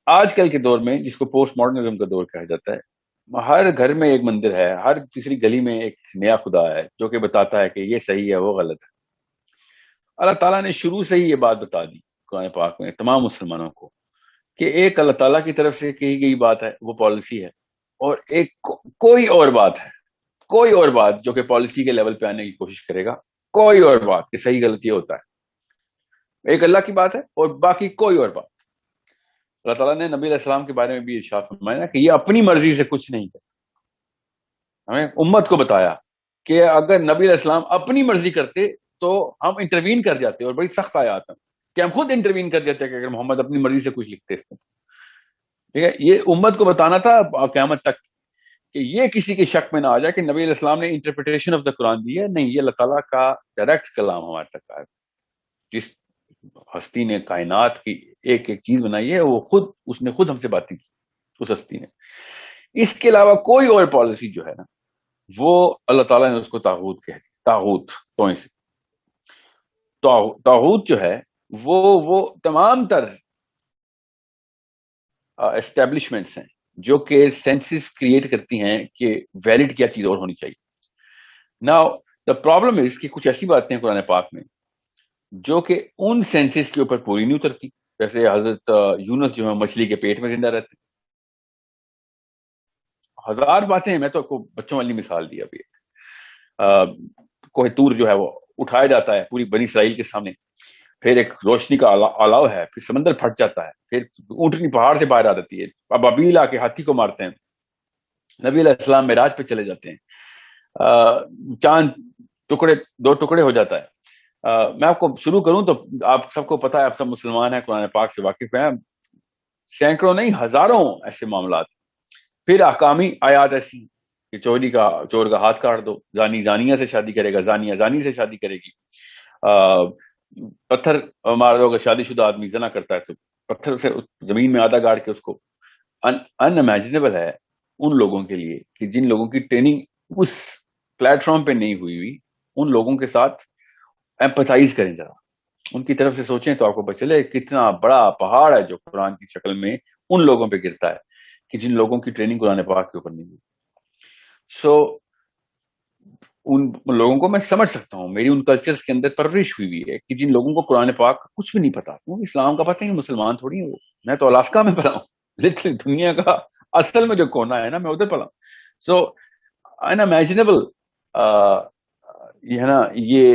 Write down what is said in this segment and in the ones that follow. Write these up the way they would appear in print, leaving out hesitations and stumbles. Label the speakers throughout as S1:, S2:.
S1: آج کل کے دور میں جس کو پوسٹ ماڈرنزم کا دور کہا جاتا ہے، ہر گھر میں ایک مندر ہے، ہر تیسری گلی میں ایک نیا خدا ہے جو کہ بتاتا ہے کہ یہ صحیح ہے وہ غلط ہے۔ اللہ تعالیٰ نے شروع سے ہی یہ بات بتا دی قرآن پاک میں تمام مسلمانوں کو کہ ایک اللہ تعالیٰ کی طرف سے کہی گئی بات ہے، وہ پالیسی ہے، اور ایک کوئی اور بات ہے، کوئی اور بات جو کہ پالیسی کے لیول پہ آنے کی کوشش کرے گا، کوئی اور بات کہ صحیح غلط یہ ہوتا ہے، ایک اللہ کی بات ہے اور باقی کوئی اور بات۔ اللہ تعالیٰ نے نبی علیہ السلام کے بارے میں بھی ارشاد فرمایا کہ یہ اپنی مرضی سے کچھ نہیں کرتے، ہمیں امت کو بتایا کہ اگر نبی علیہ السلام اپنی مرضی کرتے تو ہم انٹروین کر جاتے، اور بڑی سخت آیات ہیں کہ ہم خود انٹروین کر جاتے کہ اگر محمد اپنی مرضی سے کچھ لکھتے اس میں، ٹھیک ہے۔ یہ امت کو بتانا تھا قیامت تک کہ یہ کسی کے شک میں نہ آ جائے کہ نبی علیہ السلام نے انٹرپریٹیشن آف دا قرآن دی ہے، نہیں، یہ اللہ تعالیٰ کا ڈائریکٹ کلام ہمارے تک آیا۔ جس ہستی نے کائنات کی ایک ایک چیز بنائی ہے، وہ خود اس نے خود ہم سے باتیں کی، اس ہستی نے۔ اس کے علاوہ کوئی اور پالیسی جو ہے نا، وہ اللہ تعالیٰ نے اس کو طاغوت کہہ دیا، طاغوت تو سے طاغوت جو ہے وہ تمام تر اسٹیبلشمنٹس ہیں جو کہ سینسز کریٹ کرتی ہیں کہ ویلڈ کیا چیز اور ہونی چاہیے۔ نا دا پرابلم از کہ کچھ ایسی باتیں ہیں قرآن پاک میں جو کہ ان سینسز کے اوپر پوری نہیں اترتی، جیسے حضرت یونس جو ہے مچھلی کے پیٹ میں زندہ رہتے ہیں۔ ہزار باتیں ہیں، میں تو آپ کو بچوں والی مثال دی ابھی۔ کوہ طور جو ہے وہ اٹھایا جاتا ہے پوری بنی اسرائیل کے سامنے، پھر ایک روشنی کا الاؤ ہے، پھر سمندر پھٹ جاتا ہے، پھر اونٹنی پہاڑ سے باہر آ جاتی ہے، اب ابیل آ کے ہاتھی کو مارتے ہیں، نبی علیہ السلام معراج پہ چلے جاتے ہیں، چاند دو ٹکڑے ہو جاتا ہے۔ میں آپ کو شروع کروں تو آپ سب کو پتا ہے، آپ سب مسلمان ہیں، قرآن پاک سے واقف ہیں، سینکڑوں نہیں ہزاروں ایسے معاملات۔ پھر احکامی آیات ایسی کہ چور کا ہاتھ کاٹ دو، زانی زانیہ سے شادی کرے گا، زانیہ زانی سے شادی کرے گی، پتھر مار دو، اگر شادی شدہ آدمی زنا کرتا ہے تو پتھر سے زمین میں آدھا گاڑ کے اس کو۔ ان امیجنیبل ہے ان لوگوں کے لیے کہ جن لوگوں کی ٹریننگ اس پلیٹ فارم پہ نہیں ہوئی ہوئی، ان لوگوں کے ساتھ ایمپتھائز کریں، ذرا ان کی طرف سے سوچیں تو آپ کو پتہ چلے کتنا بڑا پہاڑ ہے جو قرآن کی شکل میں ان لوگوں پہ گرتا ہے کہ جن لوگوں کی ٹریننگ قرآن پاک کے اوپر نہیں ہوئی۔ سو ان لوگوں کو میں سمجھ سکتا ہوں، میری ان کلچرز کے اندر پرورش ہوئی ہوئی ہے کہ جن لوگوں کو قرآن پاک کچھ بھی نہیں پتا، وہ اسلام کا پتہ نہیں، مسلمان تھوڑی ہیں وہ۔ میں تو الاسکا میں پڑھا ہوں، لٹرلی دنیا کا اصل میں جو کونا ہے نا، میں ادھر پڑھا ہوں۔ سو ان امیجنیبل یہ ہے نا، یہ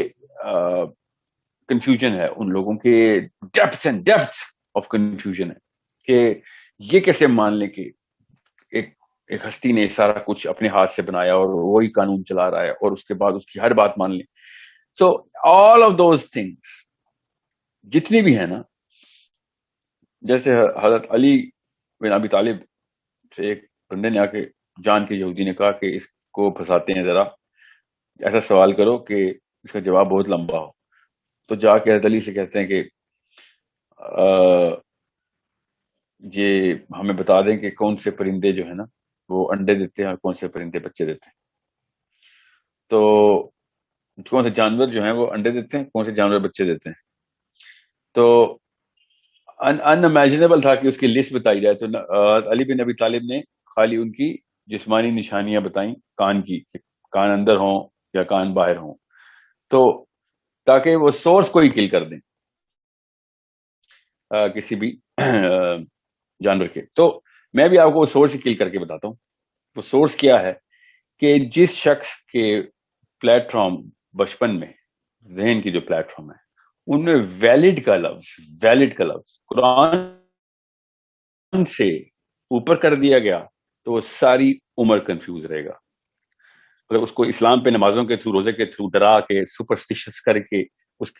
S1: کنفیوژن ہے ان لوگوں کے، depth and depth of confusion ہے کہ یہ کیسے مان لیں کہ ایک ہستی نے سارا کچھ اپنے ہاتھ سے بنایا اور وہی قانون چلا رہا ہے، اور اس کے بعد اس کی ہر بات مان لیں۔ سو آل آف دوز تھنگس جتنی بھی ہیں نا، جیسے حضرت علی بن ابی طالب سے ایک بندے نے آ کے جان کے یہودی نے کہا کہ اس کو پھنساتے ہیں، ذرا ایسا سوال کرو کہ اس کا جواب بہت لمبا ہو۔ تو جا کے حضرت علی سے کہتے ہیں کہ یہ ہمیں بتا دیں کہ کون سے پرندے جو ہے نا وہ انڈے دیتے ہیں اور کون سے پرندے بچے دیتے ہیں۔ تو کون سے جانور جو ہیں وہ انڈے دیتے ہیں، کون سے جانور بچے دیتے ہیں۔ تو ان امیجنیبل تھا کہ اس کی لسٹ بتائی جائے، تو علی بن ابی طالب نے خالی ان کی جسمانی نشانیاں بتائیں، کان کی، کان اندر ہوں یا کان باہر ہوں، تو تاکہ وہ سورس کو ہی کل کر دیں کسی بھی جانور کے۔ تو میں بھی آپ کو وہ سورس ہی کل کر کے بتاتا ہوں۔ وہ سورس کیا ہے کہ جس شخص کے پلیٹ فارم بچپن میں، ذہن کی جو پلیٹ فارم ہے، ان میں ویلڈ کا لفظ قرآن سے اوپر کر دیا گیا تو وہ ساری عمر کنفیوز رہے گا۔ اگر اس کو اسلام پہ نمازوں کے تھرو، روزے کے تھرو ڈرا کے، سپرسٹیشس کر کے اس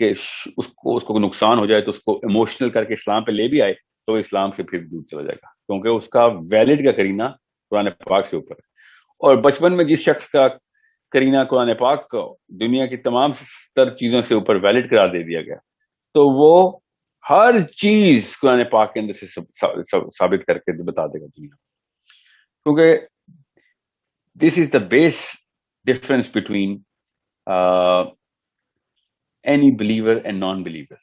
S1: کو نقصان ہو جائے تو اس کو ایموشنل کر کے اسلام پہ لے بھی آئے تو اسلام سے پھر دور چلا جائے گا، کیونکہ اس کا ویلڈ کا کرینہ قرآن پاک سے اوپر ہے۔ اور بچپن میں جس شخص کا کرینہ قرآن پاک کو دنیا کی تمام تر چیزوں سے اوپر ویلڈ قرار دے دیا گیا، تو وہ ہر چیز قرآن پاک کے اندر سے ثابت کر کے بتا دے گا دنیا، کیونکہ this is the base difference between any believer and non-believer.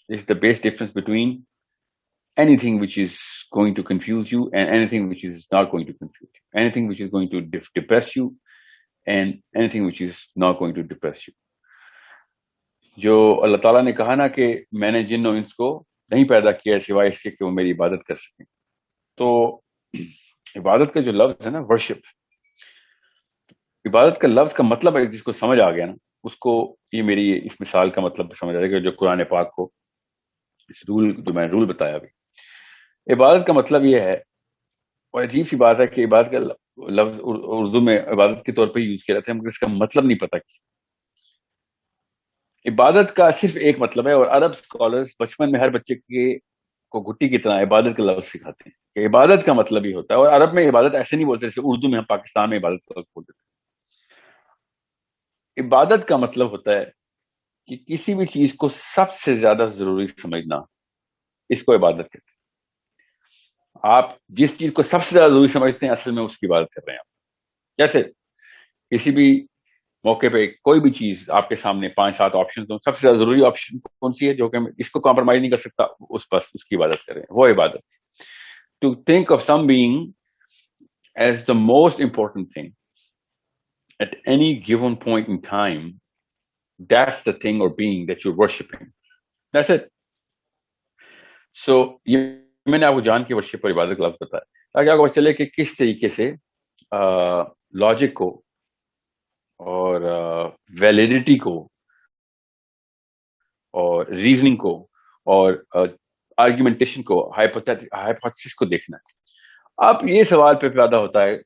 S1: This is the base difference between anything which is going to confuse you and anything which is not going to confuse you, anything which is going to depress you and anything which is not going to depress you. جو اللہ تعالیٰ نے کہا نا کہ میں نے جن و انس کو نہیں پیدا کیا سوائے اس کے کہ وہ میری عبادت کر سکیں، تو عبادت کا جو لفظ ہے نا ورشپ، عبادت کا لفظ کا مطلب ہے جس کو سمجھ آ گیا نا اس کو یہ میری اس مثال کا مطلب سمجھ آ جائے گا جو قرآن پاک کو اس رول جو میں نے رول بتایا ابھی. عبادت کا مطلب یہ ہے، اور عجیب سی بات ہے کہ عبادت کا لفظ اردو میں عبادت کے طور پہ یوز کیا جاتا ہے مگر اس کا مطلب نہیں پتا کسی. عبادت کا صرف ایک مطلب ہے، اور عرب اسکالرز بچپن میں ہر بچے کو گھٹی کی طرح عبادت کا لفظ سکھاتے ہیں کہ عبادت کا مطلب ہی ہوتا ہے. اور عرب میں عبادت ایسے نہیں بولتے جیسے اردو میں ہم پاکستان میں عبادت کا لفظ بولتے ہیں. عبادت کا مطلب ہوتا ہے کہ کسی بھی چیز کو سب سے زیادہ ضروری سمجھنا، اس کو عبادت کہتے ہیں. آپ جس چیز کو سب سے زیادہ ضروری سمجھتے ہیں اصل میں اس کی عبادت کر رہے ہیں. آپ جیسے کسی بھی موقع پہ کوئی بھی چیز آپ کے سامنے 5-7 آپشن ہوں، سب سے زیادہ ضروری آپشن کون سی ہے جو کہ اس کو کمپرومائز نہیں کر سکتا، اس کی عبادت کر رہے ہیں، وہ عبادت. To think of some being as the most important thing at any given point in time, that's the thing or being that you're worshiping. That's it. So یہ میں نے آپ کو جان کے ورشپ اور عبادت کا لفظ بتایا تاکہ آپ کو پتہ چلے کہ کس طریقے سے لاجک کو اور ویلیڈیٹی کو اور ریزننگ کو اور آرگیومنٹیشن کو ہائپوتھیسس کو دیکھنا ہے. اب یہ سوال پہ پیدا ہوتا ہے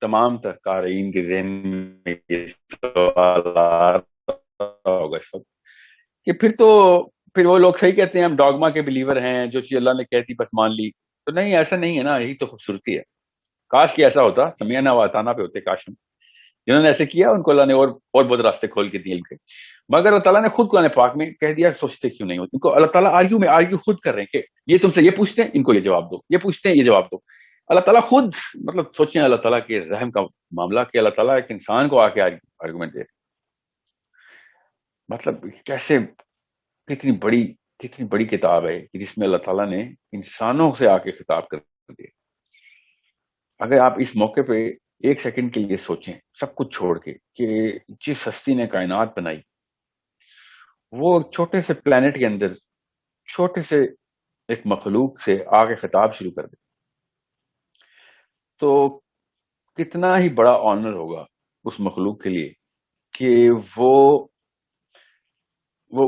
S1: تمام تر قارئین کے ذہن میں یہ سوال آ رہا ہوگا اس وقت کہ پھر وہ لوگ صحیح کہتے ہیں ہم ڈاگما کے بلیور ہیں، جو چیز اللہ نے کہتی بس مان لی. تو نہیں، ایسا نہیں ہے نا، یہی تو خوبصورتی ہے. کاش کہ ایسا ہوتا، سمیعنا و اطعنا پہ ہوتے کاش ہم. جنہوں نے ایسے کیا ان کو اللہ نے اور بہت راستے کھول کے دیے علم کے. مگر اللہ تعالیٰ نے خود قرآن پاک میں کہہ دیا، سوچتے کیوں نہیں ہوتے. ان کو اللہ تعالیٰ آرگیو خود کر رہے ہیں کہ یہ تم سے یہ پوچھتے ہیں ان کو یہ جواب دو، یہ پوچھتے ہیں یہ جواب دو. اللہ تعالیٰ خود مطلب سوچیں اللہ تعالیٰ کے رحم کا معاملہ کہ اللہ تعالیٰ ایک انسان کو آ کے آرگومنٹ دے. مطلب کیسے کتنی بڑی کتاب ہے جس میں اللہ تعالیٰ نے انسانوں سے آ کے خطاب کر دیا. اگر آپ اس موقع پہ ایک سیکنڈ کے لیے سوچیں سب کچھ چھوڑ کے کہ جس ہستی نے کائنات بنائی وہ چھوٹے سے پلانٹ کے اندر چھوٹے سے ایک مخلوق سے آ کے خطاب شروع کر دے، تو کتنا ہی بڑا آنر ہوگا اس مخلوق کے لیے کہ وہ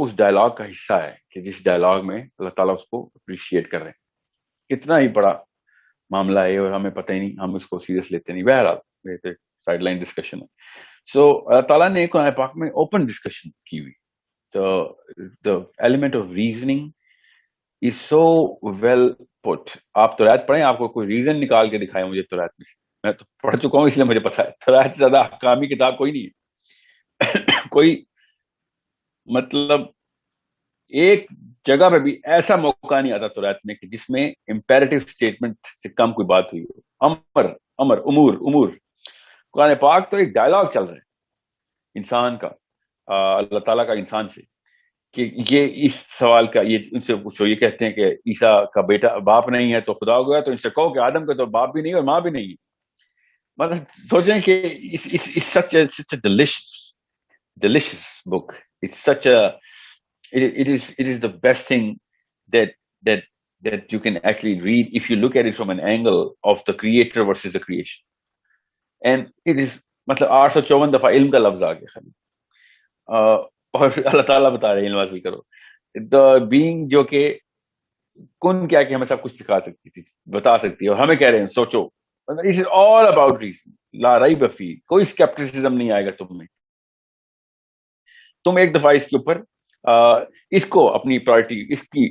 S1: اس ڈائلاگ کا حصہ ہے کہ جس ڈائلاگ میں اللہ تعالیٰ اس کو اپریشیٹ کر رہے ہیں. کتنا ہی بڑا معاملہ ہے اور ہمیں پتہ ہی نہیں، ہم اس کو سیریس لیتے نہیں. بہرحال سائڈ لائن ڈسکشن ہے. سو اللہ تعالیٰ نے قرآن پاک میں اوپن ڈسکشن کی ہوئی. the element of reasoning is so well put. آپ توریت پڑھیں، آپ کو کوئی ریزن نکال کے دکھائے مجھے توریت میں سے. میں تو پڑھ چکا ہوں اس لیے مجھے پتا ہے توریت سے زیادہ احکامی کتاب کوئی نہیں ہے. کوئی مطلب ایک جگہ پہ بھی ایسا موقع نہیں آتا توریت میں کہ جس میں امپیریٹو اسٹیٹمنٹ سے کم کوئی بات ہوئی ہو. امر امور. قرآن پاک تو ایک ڈائلاگ چل رہا ہے انسان کا، اللہ تعالیٰ کا انسان سے، کہ یہ اس سوال کا یہ ان سے پوچھو. یہ کہتے ہیں کہ عیسیٰ کا بیٹا باپ نہیں ہے تو خدا ہو گیا، تو ان سے کہو کہ آدم کا تو باپ بھی نہیں اور ماں بھی نہیں ہے. مطلب سوچیں کہ such a delicious book. It's such a it is the best thing that you can actually read if you look at it from an angle of the creator versus the creation. And it is مطلب 854 دفعہ علم کا لفظ آ گیا خالی، اور اللہ تعالیٰ بتا رہے ہیں علم حاصل کرو. دا بینگ جو کہ کن کیا کہ ہمیں سب کچھ سکھا سکتی تھی، بتا سکتی ہے، اور ہمیں کہہ رہے ہیں سوچو. It is all about reason. لا ریب فی، کوئی اسکیپٹسزم نہیں آئے گا تم میں. تم ایک دفعہ اس کے اوپر اس کو اپنی پرائرٹی، اس کی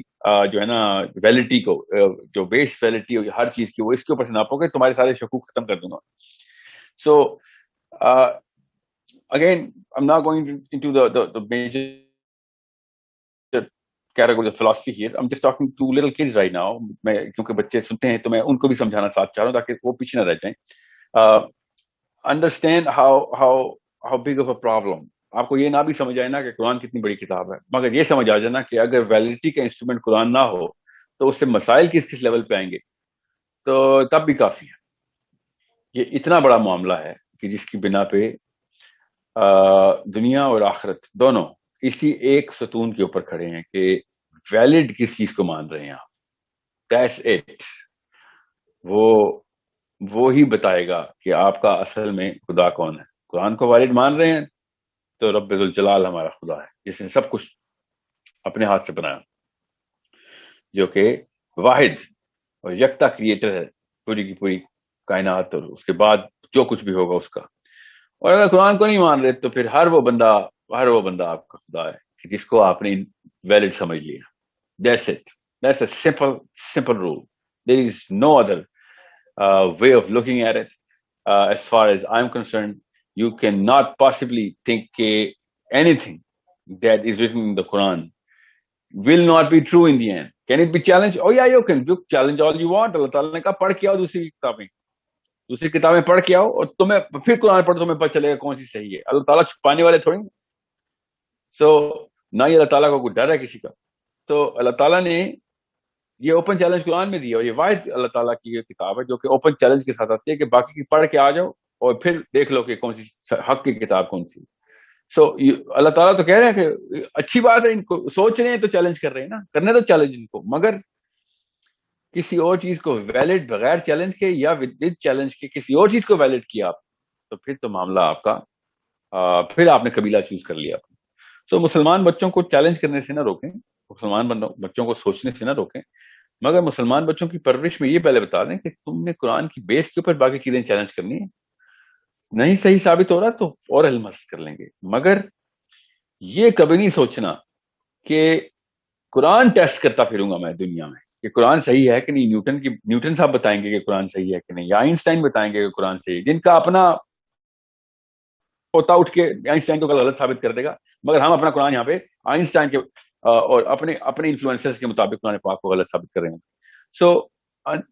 S1: جو ہے نا ویلڈٹی کو، جو بیس ویلڈٹی ہو ہر چیز کی، وہ اس کے اوپر سے ناپو گے، تمہارے سارے شکوک ختم کر دوں گا. سو again I'm not going into the major category of philosophy here. I'm just talking to little kids right now. میں کیونکہ بچے سنتے ہیں تو میں ان کو بھی سمجھانا ساتھ چاہ رہا ہوں تاکہ وہ پیچھے نہ رہ جائیں. Understand how big of a problem. آپ کو یہ نہ بھی سمجھ آئے نا کہ قرآن کتنی بڑی کتاب ہے، مگر یہ سمجھ آ جانا کہ اگر ویلڈیٹی کا انسٹرومنٹ قرآن نہ ہو تو اس سے مسائل کس کس لیول پہ آئیں گے، تو تب بھی کافی ہے. یہ اتنا بڑا معاملہ ہے کہ جس کی بنا پہ دنیا اور آخرت دونوں اسی ایک ستون کے اوپر کھڑے ہیں کہ ویلڈ کس چیز کو مان رہے ہیں آپ. That's it. وہ وہی بتائے گا کہ آپ کا اصل میں خدا کون ہے. قرآن کو ویلڈ مان رہے ہیں تو رب ذوالجلال ہمارا خدا ہے جس نے سب کچھ اپنے ہاتھ سے بنایا، جو کہ واحد اور یکتا کریٹر ہے پوری کی پوری کائنات اور اس کے بعد جو کچھ بھی ہوگا اس کا. اور اگر قرآن کو نہیں مان رہے تو پھر ہر وہ بندہ آپ کا خدا ہے کہ جس کو آپ نے ویلڈ سمجھ لیا. That's it. That's a simple rule. There is no other way of looking at it. As far as I'm concerned, you cannot possibly think anything that is written in the Quran will not be true in the end. Can it be challenged? Oh yeah, you can challenge all you want. اللہ تعالیٰ نے کہا پڑھ کے آؤ دوسری کتابیں پڑھ کے آؤ اور تمہیں پھر قرآن پڑھ تمہیں پتہ چلے گا کون سی صحیح ہے. اللہ تعالیٰ چھپانے والے تھوڑی. سو نہ ہی اللہ تعالیٰ کو کوئی ڈر ہے کسی کا. تو اللہ تعالیٰ نے یہ اوپن چیلنج قرآن میں دیا اور یہ واحد اللہ تعالیٰ کی یہ کتاب ہے جو کہ اوپن چیلنج کے ساتھ آتی ہے کہ باقی کی پڑھ کے آ جاؤ اور پھر دیکھ لو کہ کون سی حق کی کتاب کون سی. سو اللہ تعالیٰ تو کہہ رہے ہیں کہ اچھی بات ہے، ان کو سوچ رہے ہیں تو چیلنج کر رہے ہیں نا، کرنے تو چیلنج ان کو، مگر کسی اور چیز کو ویلڈ بغیر چیلنج کے یا ود چیلنج کے کسی اور چیز کو ویلڈ کیا آپ تو پھر تو معاملہ آپ کا پھر آپ نے قبیلہ چوز کر لیا. سو مسلمان بچوں کو چیلنج کرنے سے نہ روکیں، مسلمان بچوں کو سوچنے سے نہ روکیں، مگر مسلمان بچوں کی پرورش میں یہ پہلے بتا دیں کہ تم نے قرآن کی بیس کے اوپر باقی چیزیں چیلنج کرنی ہے. نہیں صحیح ثابت ہو رہا تو اور علم حاصل کر لیں گے، مگر یہ کبھی نہیں سوچنا کہ قرآن ٹیسٹ کرتا پھروں گا میں دنیا میں کہ قرآن صحیح ہے کہ نہیں. نیوٹن صاحب بتائیں گے کہ قرآن صحیح ہے کہ نہیں، یا آئنسٹائن بتائیں گے کہ قرآن صحیح ہے، جن کا اپنا پوتا اٹھ کے آئنسٹائن کو غلط ثابت کر دے گا، مگر ہم اپنا قرآن یہاں پہ آئنسٹائن کے اور اپنے انفلوئنسرز کے مطابق قرآن پاک کو غلط ثابت کر رہے ہیں. سو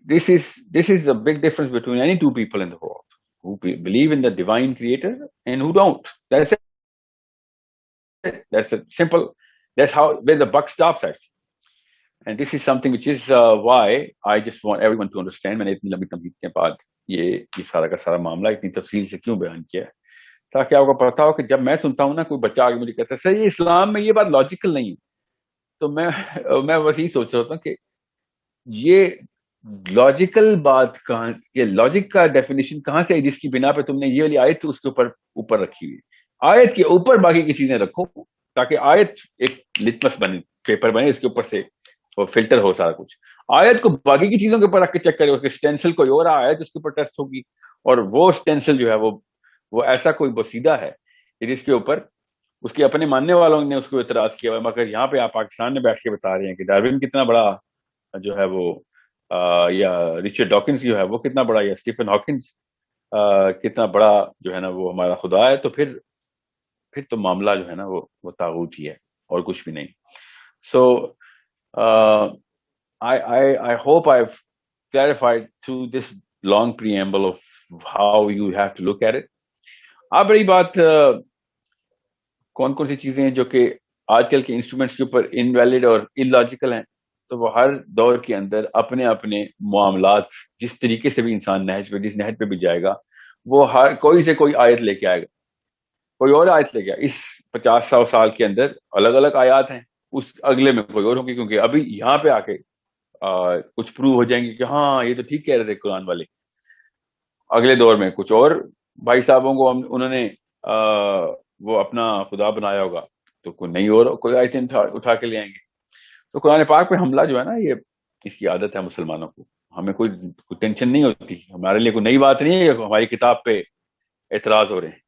S1: this is the big difference between any two people in the world who believe in the divine creator and who don't. That's it. That's a simple. That's how where the buck stops actually. And this is something which is why I just want everyone to understand. میں نے اتنی لمبی تمہید کے بعد یہ سارا کا سارا معاملہ اتنی تفصیل سے کیوں بیان کیا ہے، تاکہ آپ کو پتا ہو کہ جب میں سنتا ہوں نا کوئی بچہ آگے مجھے کہتا ہے سر یہ اسلام میں یہ بات لاجیکل نہیں ہے، تو میں بس یہی سوچ رہا ہوں کہ یہ لاجیکل بات کہاں، یہ لاجک کا ڈیفینیشن کہاں سے ہے جس کی بنا پہ تم نے یہ والی آیت اس کے اوپر رکھی ہوئی. آیت کے اوپر باقی کی چیزیں رکھو تاکہ آیت ایک لٹمس بنے، پیپر بنے، اس کے اوپر سے فلٹر ہو سارا کچھ. آیت کو باقی کی چیزوں کے اوپر رکھ کے چیک کرے، اس کے اسٹینسل کوئی اور آیت اس کے اوپر ٹیسٹ ہوگی، اور وہ اسٹینسل جو ہے وہ ایسا کوئی بسیدہ ہے کہ جس کے اوپر اس کے اپنے ماننے والوں نے اس کو اعتراض کیا ہوا ہے. مگر یہاں پہ آپ پاکستان میں بیٹھ کے بتا رہے ہیں کہ ڈارون کتنا بڑا جو ہے وہ یا رچرڈ ڈاکنز جو ہے وہ کتنا بڑا، یا اسٹیفن ہاکنز کتنا بڑا جو ہے نا وہ ہمارا خدا ہے، تو پھر تو معاملہ جو ہے نا وہ طاغوت ہی ہے اور کچھ بھی نہیں. سو I hope I've clarified through this long preamble of how you have to look at it. اب رہی بات کون کون سی چیزیں ہیں جو کہ آج کل کے انسٹرومنٹس کے اوپر انویلڈ اور illogical ہیں، تو وہ ہر دور کے اندر اپنے اپنے معاملات جس طریقے سے بھی انسان جس نہج پہ بھی جائے گا وہ ہر کوئی سے کوئی آیت لے کے آئے گا، کوئی اور آیت لے گیا. اس 50-100 سال کے اندر الگ الگ آیات ہیں، اس اگلے میں کوئی اور ہوگی، کیونکہ ابھی یہاں پہ آ کے کچھ پروو ہو جائیں گے کہ ہاں یہ تو ٹھیک کہہ رہے تھے قرآن والے. اگلے دور میں کچھ اور بھائی صاحبوں کو انہوں نے وہ اپنا خدا بنایا ہوگا تو کوئی نئی اور کوئی آیتیں اٹھا کے لے آئیں گے. تو قرآن پاک پہ حملہ جو ہے نا یہ اس کی عادت ہے مسلمانوں کو. ہمیں کوئی ٹینشن نہیں ہوتی، ہمارے لیے کوئی نئی بات نہیں ہے کہ ہماری کتاب پہ اعتراض ہو رہے ہیں.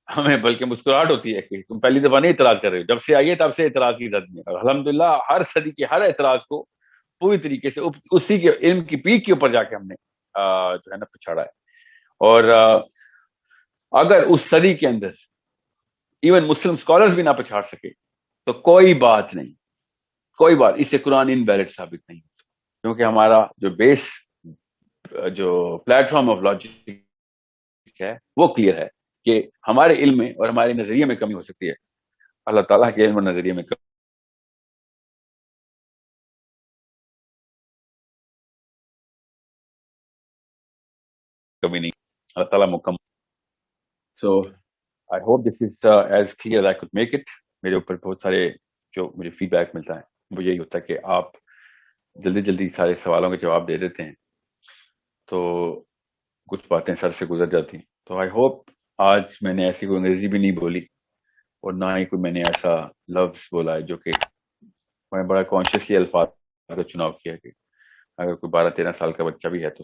S1: ہمیں بلکہ مسکراہٹ ہوتی ہے کہ تم پہلی دفعہ نہیں اعتراض کر رہے ہو، جب سے آئیے تب سے اعتراض کی زد میں. الحمدللہ ہر صدی کے ہر اعتراض کو پوری طریقے سے اسی کے علم کی پیک کے اوپر جا کے ہم نے جو ہے نا پچھاڑا ہے. اور اگر اس صدی کے اندر ایون مسلم اسکالرز بھی نہ پچھاڑ سکے تو کوئی بات نہیں، کوئی بات، اس سے قرآن انویلڈ ثابت نہیں ہوتا، کیونکہ ہمارا جو بیس جو پلیٹ فارم آف لاجک ہے وہ کلیئر ہے کہ ہمارے علم میں اور ہمارے نظریے میں کمی ہو سکتی ہے، اللہ تعالیٰ کے علم اور نظریے میں کبھی نہیں. اللہ تعالیٰ مکمل. So I hope this is as clear I could make it. میرے اوپر بہت سارے جو مجھے فیڈ بیک ملتا ہے وہ یہی ہوتا ہے کہ آپ جلدی جلدی سارے سوالوں کے جواب دے دیتے ہیں تو کچھ باتیں سر سے گزر جاتی ہیں. تو آئی ہوپ آج میں نے ایسی کوئی انگریزی بھی نہیں بولی اور نہ ہی کوئی میں نے ایسا لفظ بولا ہے جو کہ میں بڑا کانشیسلی الفاظ کا چناؤ کیا کہ اگر کوئی 12-13 سال کا بچہ بھی ہے تو